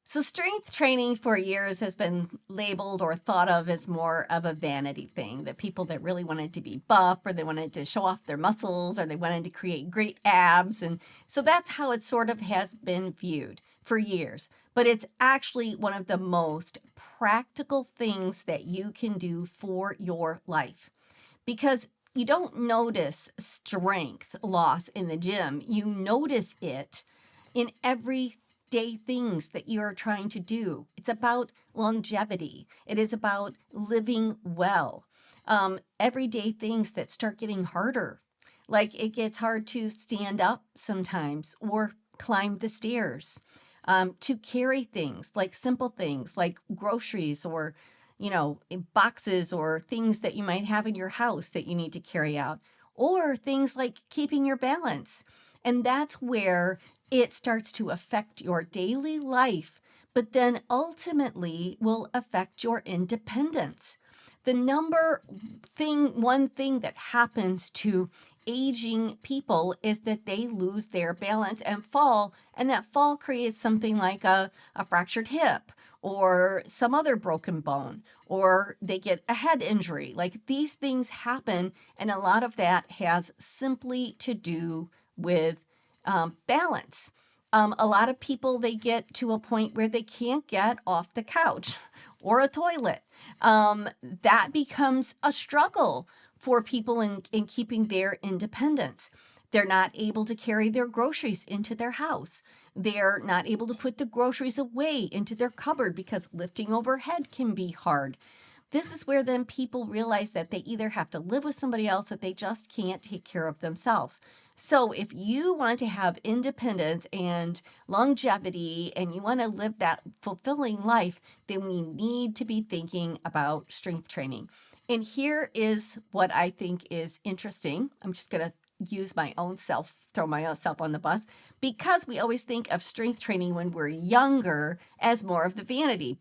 So, strength training for years has been labeled or thought of as more of a vanity thing. That people that really wanted to be buff, or they wanted to show off their muscles, or they wanted to create great abs. And so that's how it sort of has been viewed for years. But it's actually one of the most practical things that you can do for your life, because you don't notice strength loss in the gym. You notice it in everyday things that you're trying to do. It's about longevity. It is about living well. Everyday things that start getting harder. Like it gets hard to stand up sometimes or climb the stairs. To carry things like simple things like groceries, or in boxes, or things that you might have in your house that you need to carry out, or things like keeping your balance. And that's where it starts to affect your daily life, but then ultimately will affect your independence. The one thing that happens to aging people is that they lose their balance and fall, and that fall creates something like a fractured hip or some other broken bone, or they get a head injury. Like these things happen, and a lot of that has simply to do with balance. A lot of people, they get to a point where they can't get off the couch or a toilet. That becomes a struggle for people in keeping their independence. They're not able to carry their groceries into their house. They're not able to put the groceries away into their cupboard because lifting overhead can be hard. This is where then people realize that they either have to live with somebody else, that they just can't take care of themselves. So if you want to have independence and longevity and you want to live that fulfilling life, then we need to be thinking about strength training. And here is what I think is interesting. I'm just going to throw myself on the bus, because we always think of strength training when we're younger as more of the vanity,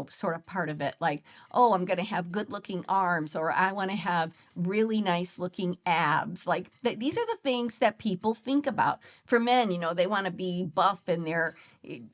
sort of part of it. Like, oh, I'm going to have good looking arms, or I want to have really nice looking abs. Like these are the things that people think about. For men, they want to be buff in their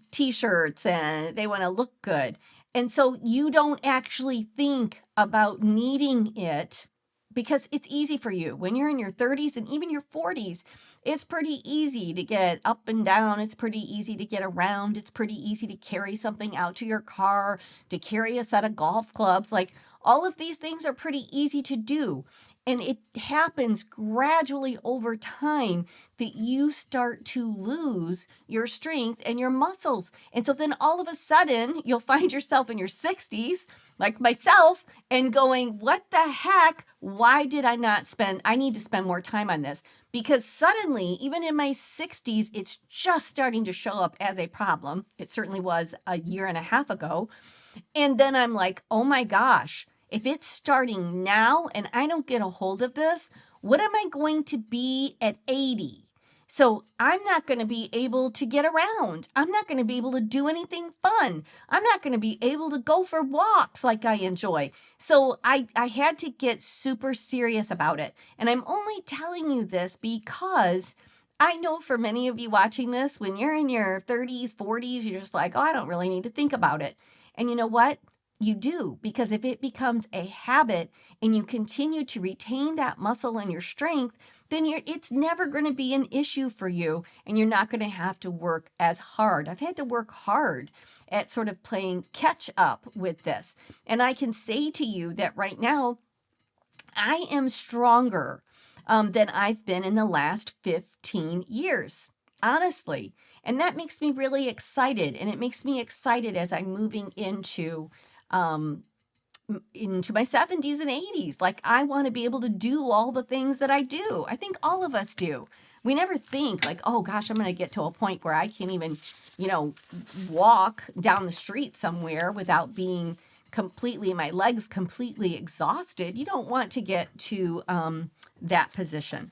t-shirts and they want to look good. And so you don't actually think about needing it, because it's easy for you. When you're in your 30s and even your 40s, it's pretty easy to get up and down. It's pretty easy to get around. It's pretty easy to carry something out to your car, to carry a set of golf clubs. Like all of these things are pretty easy to do. And it happens gradually over time that you start to lose your strength and your muscles. And so then all of a sudden, you'll find yourself in your 60s, like myself, and going, what the heck? Why did I not I need to spend more time on this? Because suddenly, even in my 60s, it's just starting to show up as a problem. It certainly was a year and a half ago. And then I'm like, oh my gosh, if it's starting now and I don't get a hold of this, what am I going to be at 80? So I'm not going to be able to get around. I'm not going to be able to do anything fun. I'm not going to be able to go for walks like I enjoy. So I had to get super serious about it. And I'm only telling you this because I know for many of you watching this, when you're in your 30s, 40s, you're just like, oh, I don't really need to think about it. And you know what? You do, because if it becomes a habit and you continue to retain that muscle and your strength, then it's never going to be an issue for you, and you're not going to have to work as hard. I've had to work hard at sort of playing catch up with this. And I can say to you that right now, I am stronger than I've been in the last 15 years, honestly. And that makes me really excited. And it makes me excited as I'm moving um, into my 70s and 80s. Like, I want to be able to do all the things that I do. I think all of us do. We never think like, oh gosh, I'm going to get to a point where I can't even, walk down the street somewhere without being my legs completely exhausted. You don't want to get to that position.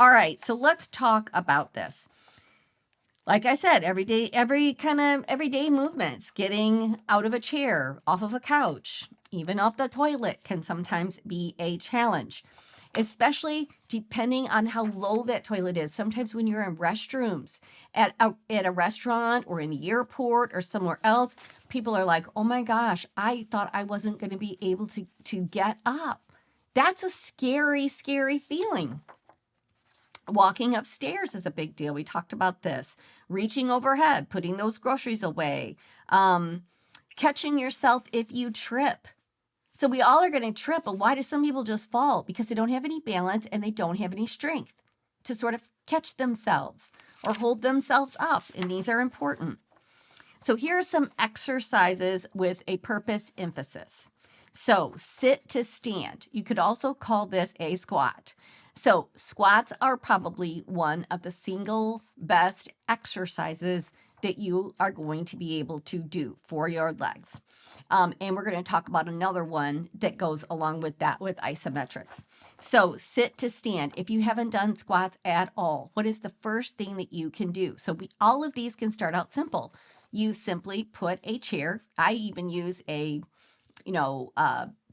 All right, so let's talk about this. Like I said, everyday movements, getting out of a chair, off of a couch, even off the toilet can sometimes be a challenge. especially depending on how low that toilet is. Sometimes when you're in restrooms at a restaurant or in the airport or somewhere else, people are like, oh my gosh, I thought I wasn't going to be able to get up. That's a scary, scary feeling. Walking upstairs is a big deal. We talked about this. Reaching overhead, putting those groceries away, catching yourself if you trip. So we all are going to trip, but why do some people just fall? Because they don't have any balance and they don't have any strength to sort of catch themselves or hold themselves up, and these are important. So here are some exercises with a purpose emphasis. So sit to stand. You could also call this a squat. So squats are probably one of the single best exercises that you are going to be able to do for your legs. And we're going to talk about another one that goes along with that with isometrics. So sit to stand. If you haven't done squats at all, what is the first thing that you can do? So all of these can start out simple. You simply put a chair. I even use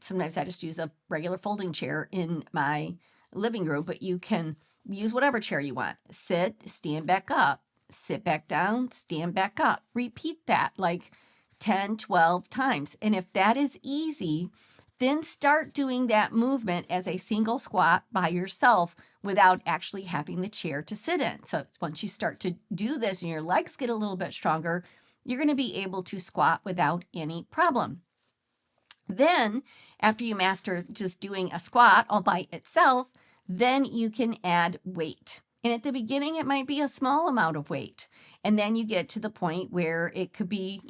sometimes I just use a regular folding chair in my living room, but you can use whatever chair you want. Sit, stand back up, sit back down, stand back up. Repeat that like 10, 12 times. And if that is easy, then start doing that movement as a single squat by yourself without actually having the chair to sit in. So once you start to do this and your legs get a little bit stronger, you're going to be able to squat without any problem. Then, after you master just doing a squat all by itself, then you can add weight. And at the beginning, it might be a small amount of weight. And then you get to the point where it could be,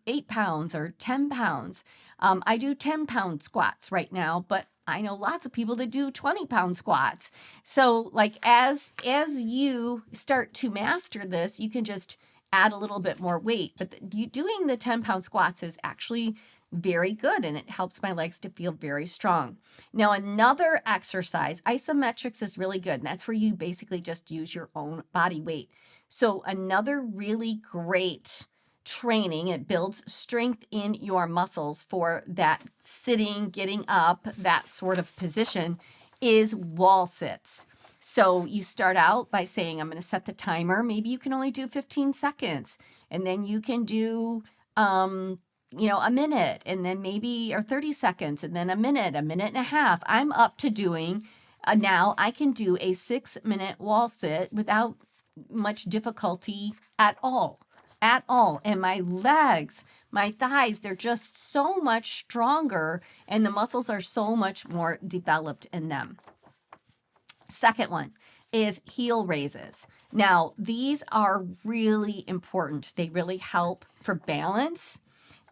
8 pounds or 10 pounds. I do 10-pound squats right now, but I know lots of people that do 20-pound squats. So like as you start to master this, you can just add a little bit more weight. But doing the 10-pound squats is actually very good, and it helps my legs to feel very strong. Now, another exercise, isometrics, is really good, and that's where you basically just use your own body weight. So another really great training, it builds strength in your muscles for that sitting, getting up, that sort of position, is wall sits. So you start out by saying, I'm going to set the timer. Maybe you can only do 15 seconds, and then you can do a minute, and then maybe, or 30 seconds, and then a minute and a half. I'm up to doing, now I can do a 6-minute wall sit without much difficulty at all. And my legs, my thighs, they're just so much stronger, and the muscles are so much more developed in them. Second one is heel raises. Now, these are really important. They really help for balance.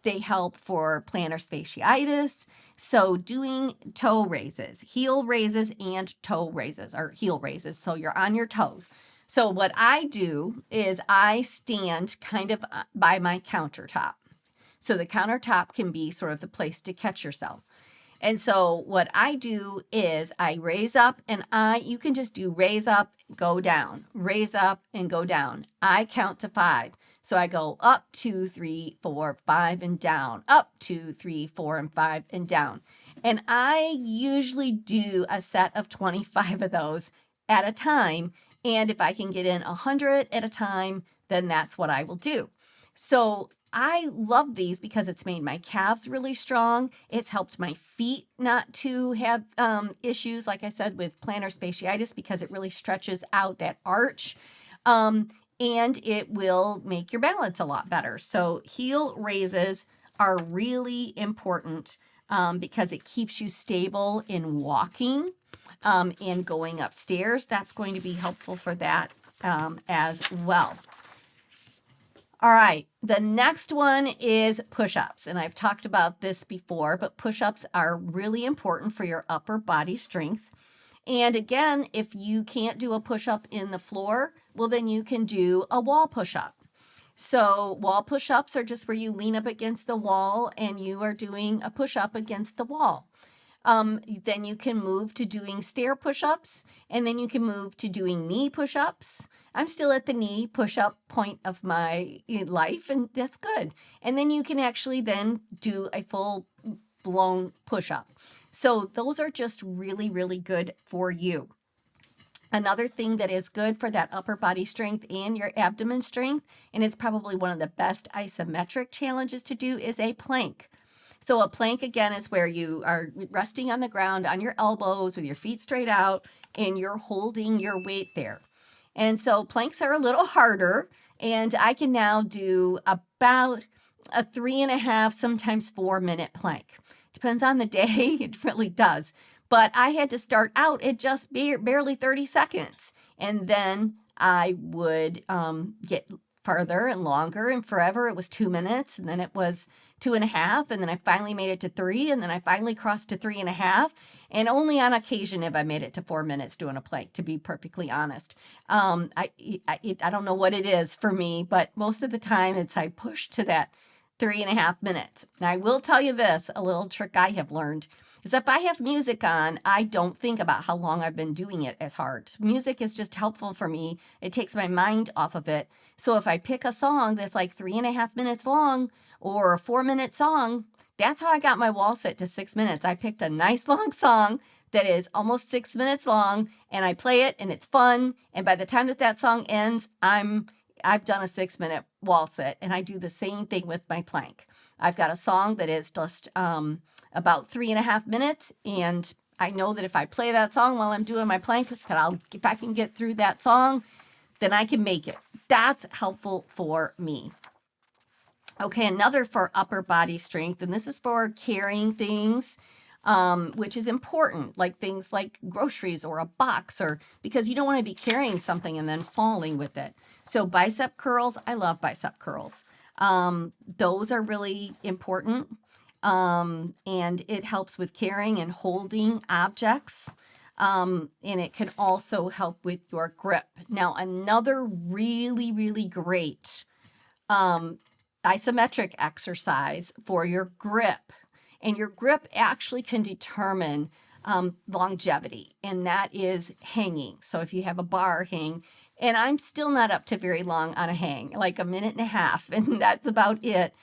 They help for plantar fasciitis. So doing toe raises, heel raises and toe raises, or heel raises. So you're on your toes. So what I do is I stand kind of by my countertop. So the countertop can be sort of the place to catch yourself. And so what I do is I raise up, and you can just do raise up, go down, raise up and go down. I count to 5. So I go up, 2, 3, 4, 5, and down, up, 2, 3, 4, and 5, and down. And I usually do a set of 25 of those at a time. And if I can get in 100 at a time, then that's what I will do. So I love these because it's made my calves really strong. It's helped my feet not to have issues, like I said, with plantar fasciitis, because it really stretches out that arch. And it will make your balance a lot better. So heel raises are really important because it keeps you stable in walking and going upstairs. That's going to be helpful for that as well. All right, the next one is push-ups, and I've talked about this before, but push-ups are really important for your upper body strength. And again, if you can't do a push-up in the floor, well, then you can do a wall push-up. So wall push-ups are just where you lean up against the wall and you are doing a push-up against the wall. Then you can move to doing stair push-ups, and then you can move to doing knee push-ups. I'm still at the knee push-up point of my life, and that's good. And then you can actually then do a full-blown push-up. So those are just really, really good for you. Another thing that is good for that upper body strength and your abdomen strength, and it's probably one of the best isometric challenges to do, is a plank. So a plank, again, is where you are resting on the ground on your elbows with your feet straight out, and you're holding your weight there. And so planks are a little harder, and I can now do about a 3.5, sometimes 4 minute plank. Depends on the day, it really does. But I had to start out at just barely 30 seconds. And then I would get farther and longer, and forever it was 2 minutes, and then it was 2.5, and then I finally made it to 3, and then I finally crossed to 3.5. And only on occasion have I made it to 4 minutes doing a plank, to be perfectly honest. I don't know what it is for me, but most of the time it's I push to that 3.5 minutes. Now, I will tell you this, a little trick I have learned is if I have music on, I don't think about how long I've been doing it as hard. Music is just helpful for me. It takes my mind off of it. So if I pick a song that's like 3.5 minutes long or a 4 minute song, that's how I got my wall set to 6 minutes. I picked a nice long song that is almost 6 minutes long, and I play it, and it's fun. And by the time that song ends, I've done a 6 minute wall sit, and I do the same thing with my plank. I've got a song that is just about 3.5 minutes, and I know that if I play that song while I'm doing my plank, if I can get through that song, then I can make it. That's helpful for me. Okay, another for upper body strength, and this is for carrying things, which is important, like things like groceries or a box, or because you don't want to be carrying something and then falling with it. So bicep curls, I love bicep curls. Those are really important, and it helps with carrying and holding objects. And it can also help with your grip. Now, another really, really great isometric exercise for your grip. And your grip actually can determine longevity, and that is hanging. So if you have a bar hang, and I'm still not up to very long on a hang, like a 1.5 minutes, and that's about it.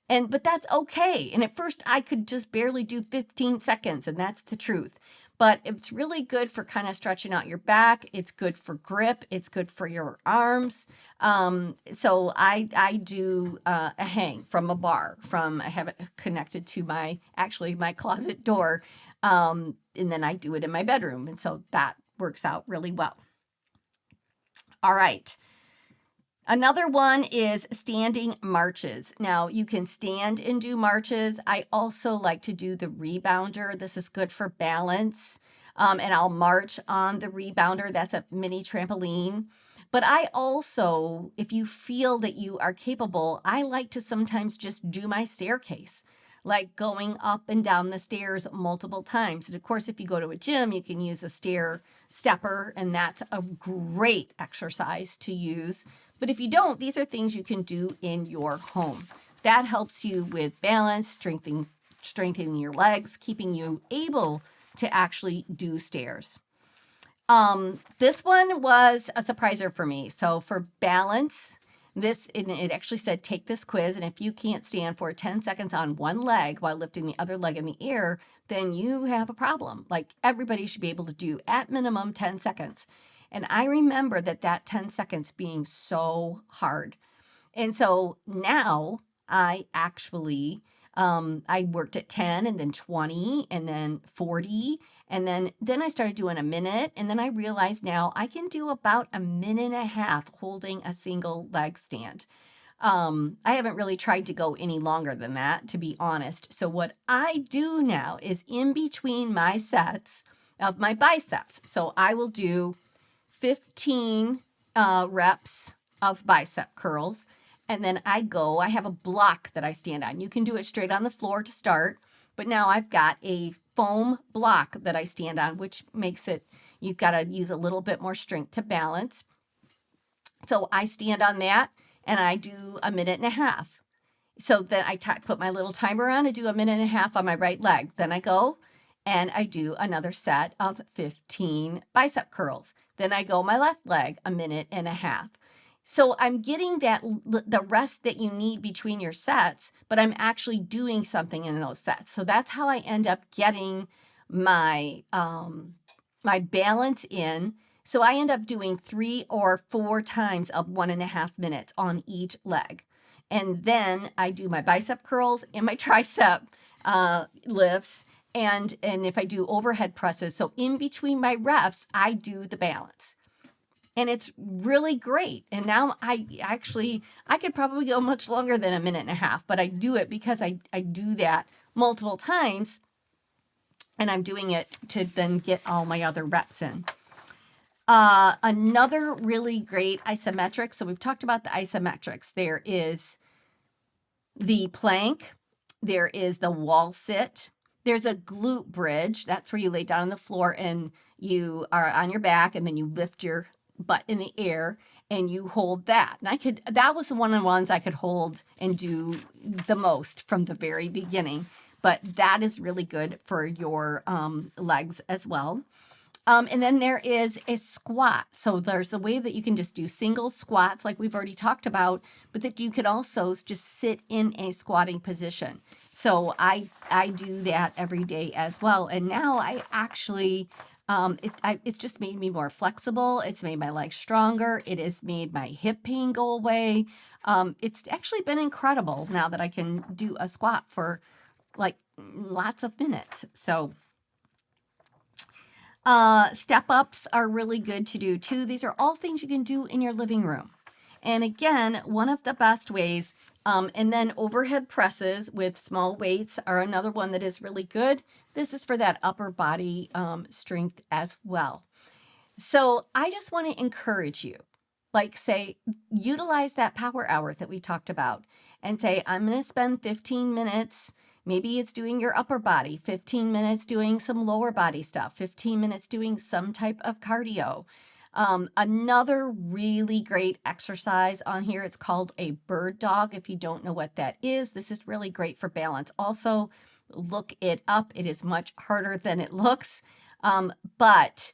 But that's okay. And at first I could just barely do 15 seconds, and that's the truth. But it's really good for kind of stretching out your back. It's good for grip. It's good for your arms. So I do a hang from a bar. I have it connected to my closet door. And then I do it in my bedroom. And so that works out really well. All right. Another one is standing marches. Now, you can stand and do marches. I also like to do the rebounder. This is good for balance. And I'll march on the rebounder. That's a mini trampoline. But I also, if you feel that you are capable, I like to sometimes just do my staircase, like going up and down the stairs multiple times. And of course, if you go to a gym, you can use a stair stepper, and that's a great exercise to use. But if you don't, these are things you can do in your home. That helps you with balance, strengthening your legs, keeping you able to actually do stairs. This one was a surpriser for me. So for balance, it actually said, take this quiz, and if you can't stand for 10 seconds on one leg while lifting the other leg in the air, then you have a problem. Like, everybody should be able to do at minimum 10 seconds. And I remember that 10 seconds being so hard. And so now I actually, I worked at 10 and then 20 and then 40. And then I started doing a minute. And then I realized now I can do about a 1.5 minutes holding a single leg stand. I haven't really tried to go any longer than that, to be honest. So what I do now is in between my sets of my biceps. So I will do 15 reps of bicep curls. And then I have a block that I stand on. You can do it straight on the floor to start, but now I've got a foam block that I stand on, which makes it, you've got to use a little bit more strength to balance. So I stand on that and I do a 1.5 minutes. So then I put my little timer on and do a 1.5 minutes on my right leg. Then I go and I do another set of 15 bicep curls. Then I go my left leg, a 1.5 minutes. So I'm getting the rest that you need between your sets, but I'm actually doing something in those sets. So that's how I end up getting my balance in. So I end up doing 3 or 4 times of 1.5 minutes on each leg. And then I do my bicep curls and my tricep lifts. And if I do overhead presses, so in between my reps, I do the balance. And it's really great. And now I could probably go much longer than 1.5 minutes, but I do it because I do that multiple times, and I'm doing it to then get all my other reps in. Another really great isometric. So we've talked about the isometrics. There is the plank. There is the wall sit. There's a glute bridge. That's where you lay down on the floor and you are on your back, and then you lift your butt in the air and you hold that. And that was one of the ones I could hold and do the most from the very beginning. But that is really good for your legs as well. And then there is a squat. So there's a way that you can just do single squats like we've already talked about, but that you could also just sit in a squatting position. So I do that every day as well. And now I actually, it's just made me more flexible. It's made my legs stronger. It has made my hip pain go away. It's actually been incredible now that I can do a squat for like lots of minutes. So step ups are really good to do too. These are all things you can do in your living room. And again, one of the best ways, and then overhead presses with small weights are another one that is really good. This is for that upper body strength as well. So I just want to encourage you, like say, utilize that power hour that we talked about and say, I'm going to spend 15 minutes. Maybe it's doing your upper body, 15 minutes doing some lower body stuff, 15 minutes doing some type of cardio. Another really great exercise on here, it's called a bird dog. If you don't know what that is, this is really great for balance. Also, look it up. It is much harder than it looks, but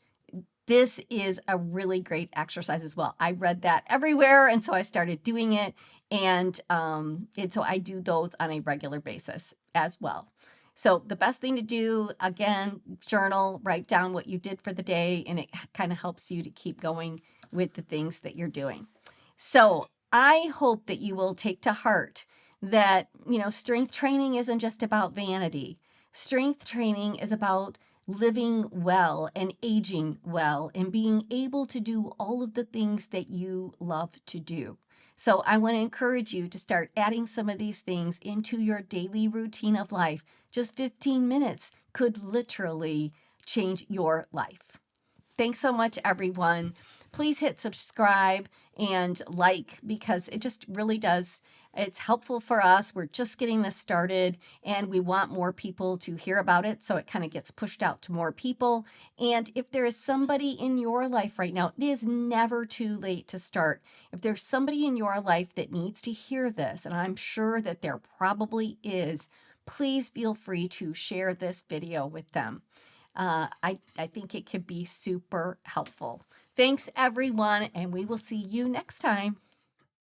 this is a really great exercise as well. I read that everywhere, and so I started doing it, and so I do those on a regular basis as well. So the best thing to do, again, journal, write down what you did for the day, and it kind of helps you to keep going with the things that you're doing. So I hope that you will take to heart that, strength training isn't just about vanity. Strength training is about living well and aging well and being able to do all of the things that you love to do. So I want to encourage you to start adding some of these things into your daily routine of life. Just 15 minutes could literally change your life. Thanks so much, everyone. Please hit subscribe and like, because it just really does. It's helpful for us. We're just getting this started and we want more people to hear about it, so it kind of gets pushed out to more people. And if there is somebody in your life right now, it is never too late to start. If there's somebody in your life that needs to hear this, and I'm sure that there probably is, please feel free to share this video with them. I think it could be super helpful. Thanks, everyone, and we will see you next time.